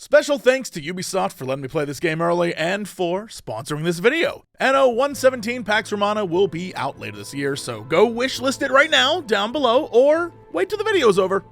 Special thanks to Ubisoft for letting me play this game early and for sponsoring this video. Anno 117 Pax Romana will be out later this year, so go wishlist it right now down below or wait till the video's over.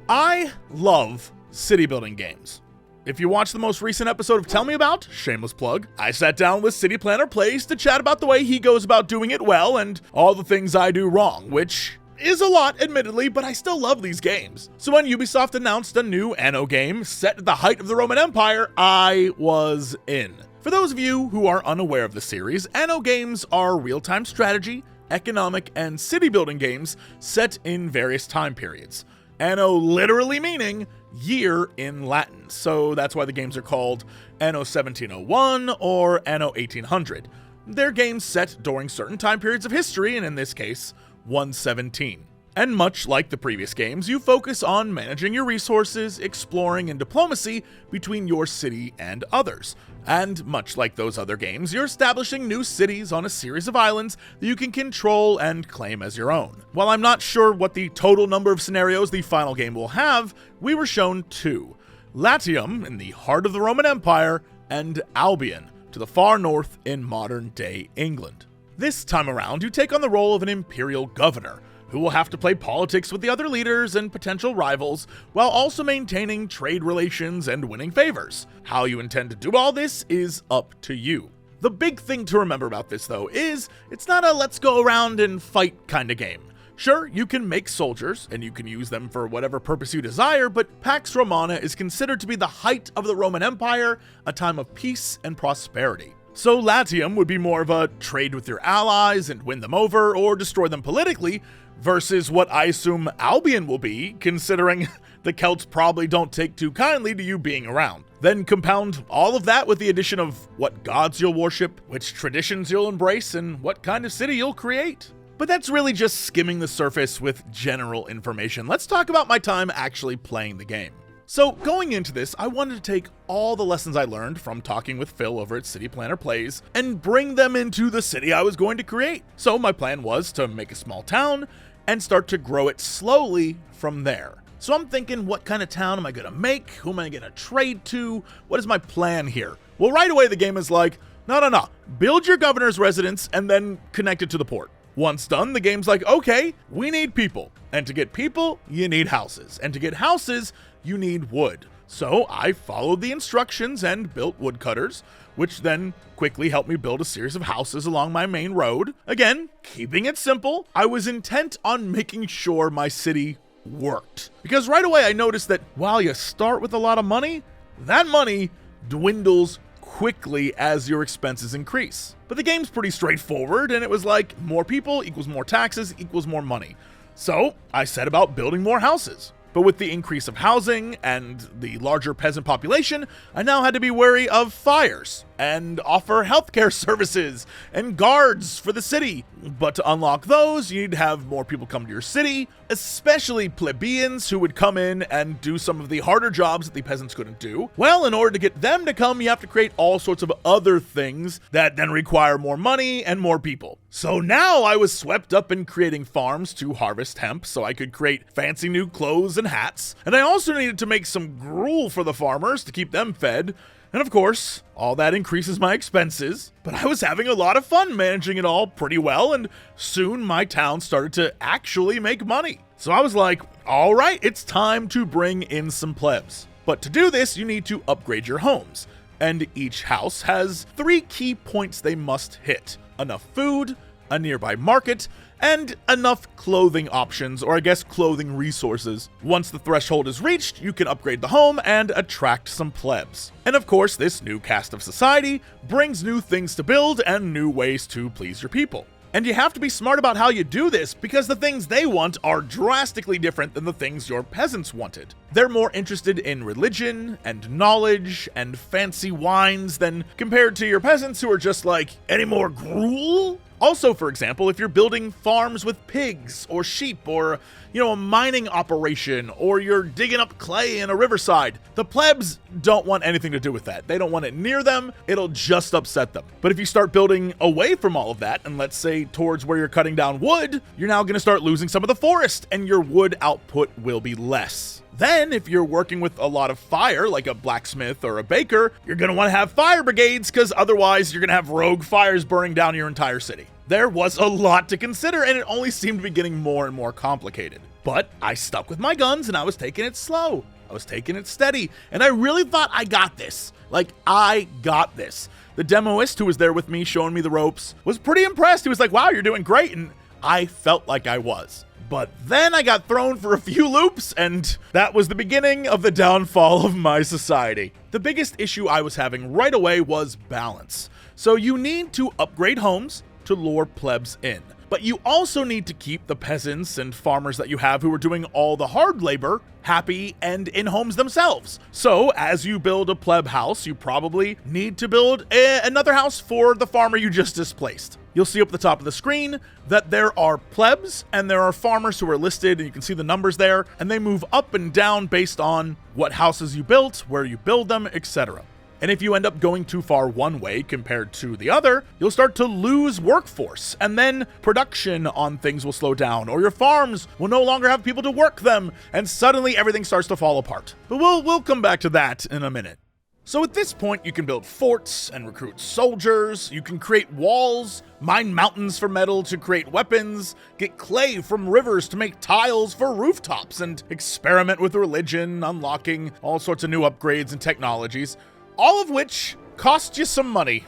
I love city building games. If you watched the most recent episode of Tell Me About, shameless plug, I sat down with City Planner Plays to chat about the way he goes about doing it well and all the things I do wrong, which is a lot, admittedly, but I still love these games. So when Ubisoft announced a new Anno game set at the height of the Roman Empire, I was in. For those of you who are unaware of the series, Anno games are real-time strategy, economic, and city-building games set in various time periods. Anno literally meaning year in Latin, so that's why the games are called Anno 1701 or Anno 1800. They're games set during certain time periods of history, and in this case, 117. And much like the previous games, you focus on managing your resources, exploring, and diplomacy between your city and others. And much like those other games, you're establishing new cities on a series of islands that you can control and claim as your own. While I'm not sure what the total number of scenarios the final game will have, we were shown two: Latium, in the heart of the Roman Empire, and Albion, to the far north in modern-day England. This time around, you take on the role of an imperial governor, who will have to play politics with the other leaders and potential rivals, while also maintaining trade relations and winning favors. How you intend to do all this is up to you. The big thing to remember about this, though, is it's not a let's go around and fight kind of game. Sure, you can make soldiers, and you can use them for whatever purpose you desire, but Pax Romana is considered to be the height of the Roman Empire, a time of peace and prosperity. So Latium would be more of a trade with your allies and win them over or destroy them politically, versus what I assume Albion will be, considering the Celts probably don't take too kindly to you being around. Then compound all of that with the addition of what gods you'll worship, which traditions you'll embrace, and what kind of city you'll create. But that's really just skimming the surface with general information. Let's talk about my time actually playing the game. So going into this, I wanted to take all the lessons I learned from talking with Phil over at City Planner Plays and bring them into the city I was going to create. So my plan was to make a small town and start to grow it slowly from there. So I'm thinking, what kind of town am I going to make? Who am I going to trade to? What is my plan here? Well, right away the game is like, no. Build your governor's residence and then connect it to the port. Once done, the game's like, okay, we need people. And to get people, you need houses. And to get houses, you need wood. So I followed the instructions and built woodcutters, which then quickly helped me build a series of houses along my main road. Again, keeping it simple, I was intent on making sure my city worked. Because right away I noticed that while you start with a lot of money, that money dwindles quickly as your expenses increase. But the game's pretty straightforward, and it was like more people equals more taxes equals more money. So I set about building more houses. But with the increase of housing and the larger peasant population, I now had to be wary of fires and offer healthcare services and guards for the city. But to unlock those, you need to have more people come to your city, especially plebeians who would come in and do some of the harder jobs that the peasants couldn't do. Well, in order to get them to come, you have to create all sorts of other things that then require more money and more people. So now I was swept up in creating farms to harvest hemp so I could create fancy new clothes and hats. And I also needed to make some gruel for the farmers to keep them fed. And of course, all that increases my expenses, but I was having a lot of fun managing it all pretty well, and soon my town started to actually make money. So I was like, all right, it's time to bring in some plebs. But to do this, you need to upgrade your homes, and each house has 3 key points they must hit: enough food, a nearby market, and enough clothing options, or I guess clothing resources. Once the threshold is reached, you can upgrade the home and attract some plebs. And of course, this new cast of society brings new things to build and new ways to please your people. And you have to be smart about how you do this, because the things they want are drastically different than the things your peasants wanted. They're more interested in religion and knowledge and fancy wines than compared to your peasants who are just like, any more gruel? Also, for example, if you're building farms with pigs or sheep or, a mining operation, or you're digging up clay in a riverside, the plebs don't want anything to do with that. They don't want it near them. It'll just upset them. But if you start building away from all of that, and let's say towards where you're cutting down wood, you're now going to start losing some of the forest, and your wood output will be less. Then, if you're working with a lot of fire, like a blacksmith or a baker, you're going to want to have fire brigades, because otherwise you're going to have rogue fires burning down your entire city. There was a lot to consider, and it only seemed to be getting more and more complicated. But I stuck with my guns, and I was taking it slow. I was taking it steady, and I really thought I got this. Like, I got this. The demoist who was there with me showing me the ropes was pretty impressed. He was like, wow, you're doing great, and I felt like I was. But then I got thrown for a few loops, and that was the beginning of the downfall of my society. The biggest issue I was having right away was balance. So you need to upgrade homes to lure plebs in. But you also need to keep the peasants and farmers that you have who are doing all the hard labor happy and in homes themselves. So as you build a pleb house, you probably need to build another house for the farmer you just displaced. You'll see up at the top of the screen that there are plebs and there are farmers who are listed, and you can see the numbers there, and they move up and down based on what houses you built, where you build them, etc. And if you end up going too far one way compared to the other, you'll start to lose workforce, and then production on things will slow down, or your farms will no longer have people to work them, and suddenly everything starts to fall apart. But we'll come back to that in a minute. So at this point, you can build forts and recruit soldiers, you can create walls, mine mountains for metal to create weapons, get clay from rivers to make tiles for rooftops, and experiment with religion, unlocking all sorts of new upgrades and technologies. All of which cost you some money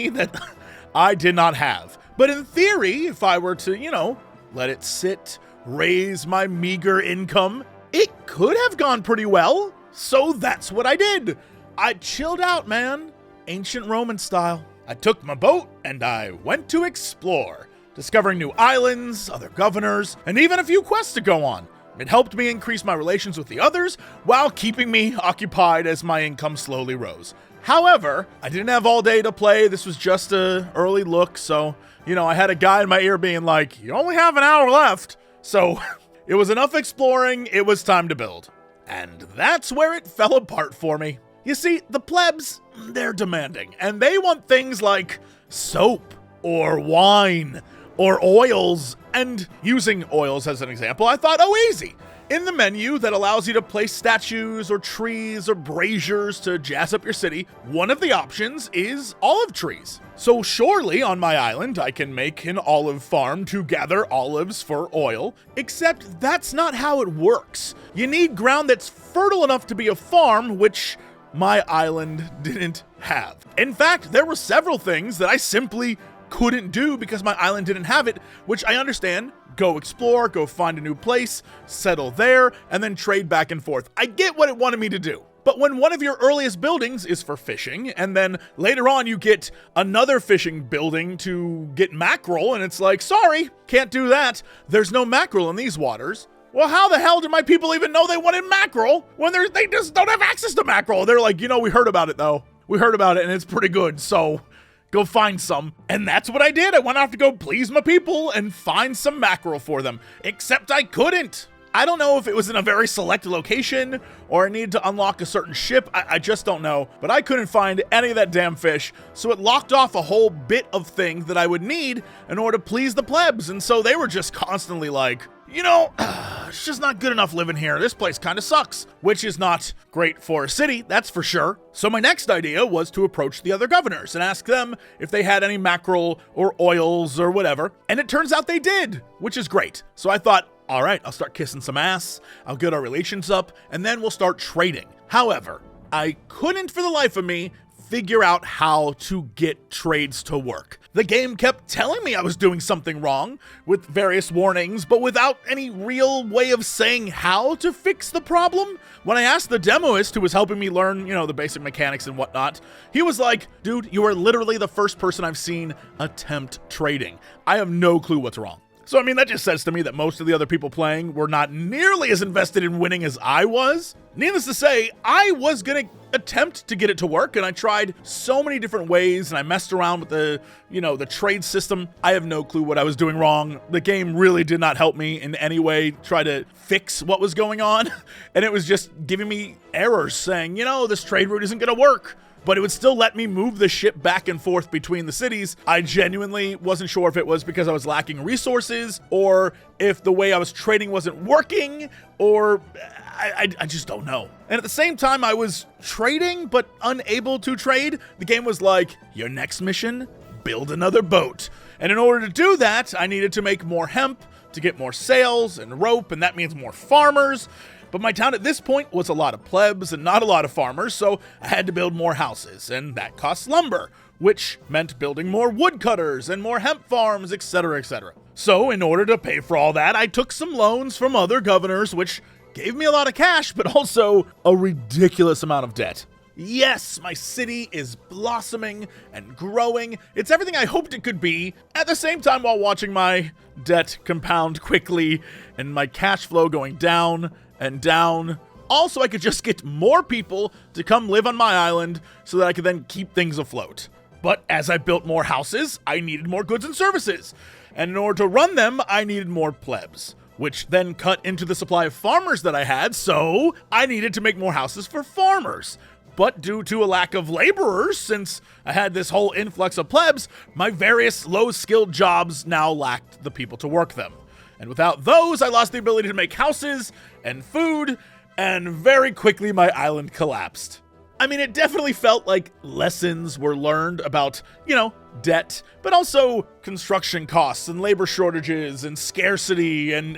that I did not have. But in theory, if I were to, let it sit, raise my meager income, it could have gone pretty well. So that's what I did. I chilled out, man. Ancient Roman style. I took my boat and I went to explore, discovering new islands, other governors, and even a few quests to go on. It helped me increase my relations with the others while keeping me occupied as my income slowly rose. However, I didn't have all day to play. This was just an early look, so, I had a guy in my ear being like, you only have an hour left. So it was enough exploring, it was time to build. And that's where it fell apart for me. You see, the plebs, they're demanding, and they want things like soap or wine or oils, and using oils as an example, I thought, oh, easy. In the menu that allows you to place statues or trees or braziers to jazz up your city, one of the options is olive trees. So surely on my island, I can make an olive farm to gather olives for oil, except that's not how it works. You need ground that's fertile enough to be a farm, which my island didn't have. In fact, there were several things that I simply couldn't do because my island didn't have it, which I understand. Go explore, go find a new place, settle there, and then trade back and forth. I get what it wanted me to do. But when one of your earliest buildings is for fishing, and then later on you get another fishing building to get mackerel, and it's like, sorry, can't do that. There's no mackerel in these waters. Well, how the hell did my people even know they wanted mackerel when they just don't have access to mackerel? They're like, we heard about it though. We heard about it and it's pretty good, so go find some. And that's what I did. I went off to go please my people and find some mackerel for them, except I couldn't. I don't know if it was in a very select location or I needed to unlock a certain ship. I just don't know, but I couldn't find any of that damn fish. So it locked off a whole bit of thing that I would need in order to please the plebs. And so they were just constantly like, it's just not good enough living here. This place kind of sucks, which is not great for a city, that's for sure. So my next idea was to approach the other governors and ask them if they had any mackerel or oils or whatever. And it turns out they did, which is great. So I thought, all right, I'll start kissing some ass. I'll get our relations up and then we'll start trading. However, I couldn't for the life of me figure out how to get trades to work. The game kept telling me I was doing something wrong with various warnings, but without any real way of saying how to fix the problem. When I asked the demoist who was helping me learn, the basic mechanics and whatnot, he was like, dude, you are literally the first person I've seen attempt trading. I have no clue what's wrong. So, that just says to me that most of the other people playing were not nearly as invested in winning as I was. Needless to say, I was going to attempt to get it to work, and I tried so many different ways, and I messed around with the trade system. I have no clue what I was doing wrong. The game really did not help me in any way try to fix what was going on, and it was just giving me errors saying, this trade route isn't going to work. but it would still let me move the ship back and forth between the cities. I genuinely wasn't sure if it was because I was lacking resources, or if the way I was trading wasn't working, or I just don't know. And at the same time I was trading but unable to trade, the game was like, your next mission, build another boat. And in order to do that, I needed to make more hemp to get more sails and rope, and that means more farmers. But my town at this point was a lot of plebs and not a lot of farmers, so I had to build more houses, and that costs lumber, which meant building more woodcutters and more hemp farms, etc., etc. So in order to pay for all that, I took some loans from other governors, which gave me a lot of cash, but also a ridiculous amount of debt. Yes, my city is blossoming and growing. It's everything I hoped it could be, at the same time while watching my debt compound quickly and my cash flow going down and down. Also, I could just get more people to come live on my island so that I could then keep things afloat. But as I built more houses, I needed more goods and services. And in order to run them, I needed more plebs, which then cut into the supply of farmers that I had, so I needed to make more houses for farmers. But due to a lack of laborers, since I had this whole influx of plebs, my various low-skilled jobs now lacked the people to work them. And without those, I lost the ability to make houses and food, and very quickly my island collapsed. I mean, it definitely felt like lessons were learned about, debt, but also construction costs and labor shortages and scarcity and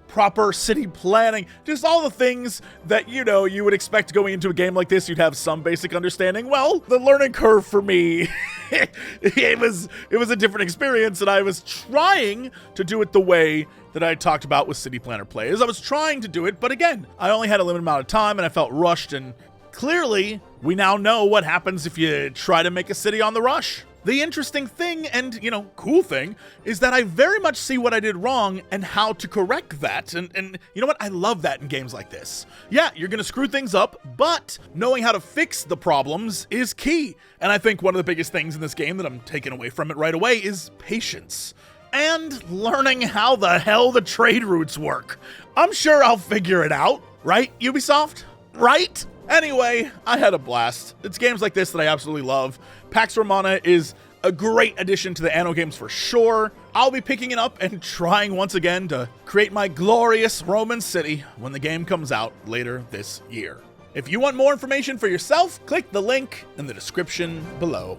proper city planning, just all the things that, you would expect going into a game like this. You'd have some basic understanding. Well, the learning curve for me, it was a different experience, and I was trying to do it the way that I talked about with City Planner Plays. I was trying to do it, but again, I only had a limited amount of time, and I felt rushed, and clearly, we now know what happens if you try to make a city on the rush. The interesting thing and, cool thing is that I very much see what I did wrong and how to correct that. And you know what? I love that in games like this. Yeah, you're going to screw things up, but knowing how to fix the problems is key. And I think one of the biggest things in this game that I'm taking away from it right away is patience. And learning how the hell the trade routes work. I'm sure I'll figure it out, right, Ubisoft? Right? Anyway, I had a blast. It's games like this that I absolutely love. Pax Romana is a great addition to the Anno games for sure. I'll be picking it up and trying once again to create my glorious Roman city when the game comes out later this year. If you want more information for yourself, click the link in the description below.